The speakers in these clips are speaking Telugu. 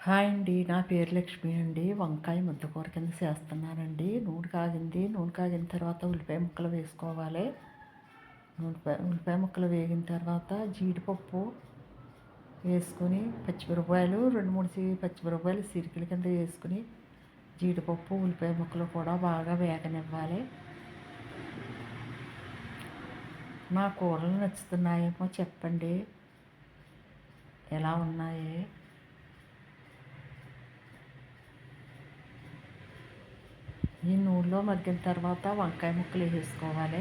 హాయ్ అండి. నా పేరు లక్ష్మి అండి. వంకాయ ముద్దకూర కింద చేస్తున్నానండి. నూనె కాగిన తర్వాత ఉల్లిపాయ ముక్కలు వేసుకోవాలి. ఉల్లిపాయ ముక్కలు వేగిన తర్వాత జీడిపప్పు వేసుకొని పచ్చిమిరపకాయలు 2, 3 పచ్చిమిరపకాయలు సిరికల కింద వేసుకుని జీడిపప్పు ఉల్లిపాయ ముక్కలు కూడా బాగా వేగనివ్వాలి. నా కూరలు నచ్చుతున్నాయేమో చెప్పండి, ఎలా ఉన్నాయి? ఈ నూనెలో మగ్గిన తర్వాత వంకాయ ముక్కలు వేసుకోవాలి.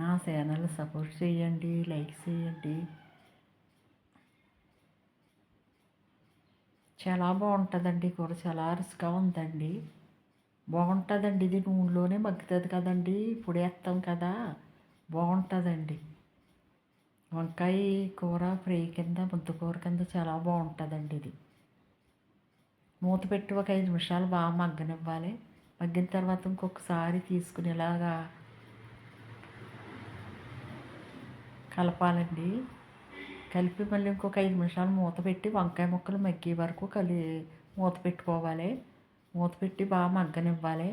నా ఛానల్ సపోర్ట్ చేయండి, లైక్ చేయండి. చాలా బాగుంటుందండి కూర, చాలా రుచిగా ఉందండి. బాగుంటుందండి, ఇది నూనెలోనే మగ్గుతుంది కదండి, ఇప్పుడు వేస్తాం కదా, బాగుంటుందండి. వంకాయ కూర ఫ్రై కింద ముద్దకూర కింద చాలా బాగుంటుందండి. ఇది మూత పెట్టి ఒక 5 నిమిషాలు బాగా మగ్గనివ్వాలి. మగ్గిన తర్వాత ఇంకొకసారి తీసుకుని ఇలాగా కలపాలండి. కలిపి మళ్ళీ ఇంకొక 5 నిమిషాలు మూత పెట్టి వంకాయ ముక్కలు మగ్గే వరకు మూత పెట్టుకోవాలి. మూత పెట్టి బాగా మగ్గనివ్వాలి.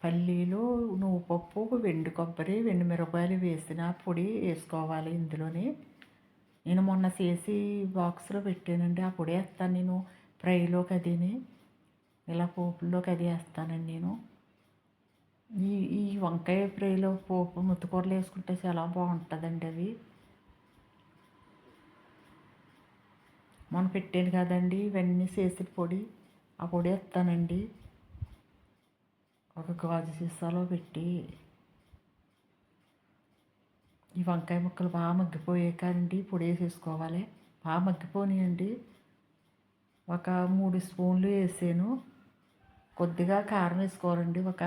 పల్లీలు, నువ్వుపప్పు, వెండి కొబ్బరి, వెండి మిరపకాయలు వేసిన పొడి వేసుకోవాలి ఇందులోని. నేను మొన్న చేసి బాక్స్లో పెట్టానండి, ఆ పొడి వేస్తాను నేను ఫ్రైలోకి. అదిని ఇలా పోపుల్లోకి అది వేస్తానండి నేను. ఈ వంకాయ ఫ్రైలో పోపు ముద్దకూరలు వేసుకుంటే చాలా బాగుంటుందండి. అవి మొన్న పెట్టాను కదండి, ఇవన్నీ చేసిన పొడి, ఆ పొడి వేస్తానండి. ఒక గాజు సీసాలో పెట్టి ఈ వంకాయ ముక్కలు బాగా మగ్గిపోయాకండి పొడి వేసేసుకోవాలి. బాగా మగ్గిపోనియండి. ఒక 3 స్పూన్లు వేసాను. కొద్దిగా కారం వేసుకోవాలండి, ఒక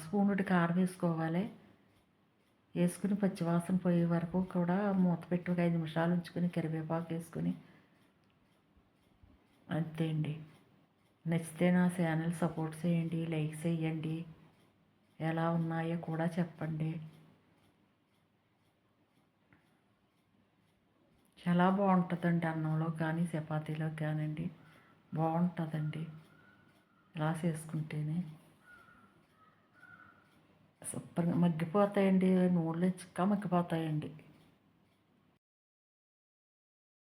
స్పూనుడి కారం వేసుకోవాలి. వేసుకుని పచ్చివాసన పోయే వరకు కూడా మూత పెట్టి ఒక 5 నిమిషాలు ఉంచుకొని కరివేపాకు వేసుకుని, అంతే అండి. నచ్చితే నా ఛానల్ సపోర్ట్ చేయండి, లైక్ చేయండి. ఎలా ఉన్నాయో కూడా చెప్పండి. చాలా బాగుంటుందండి, అన్నంలో కానీ చపాతీలో కానివ్వండి, బాగుంటుందండి ఇలా చేసుకుంటేనే. సూపర్గా మగ్గిపోతాయండి, నూనెలో చిక్క మగ్గిపోతాయండి.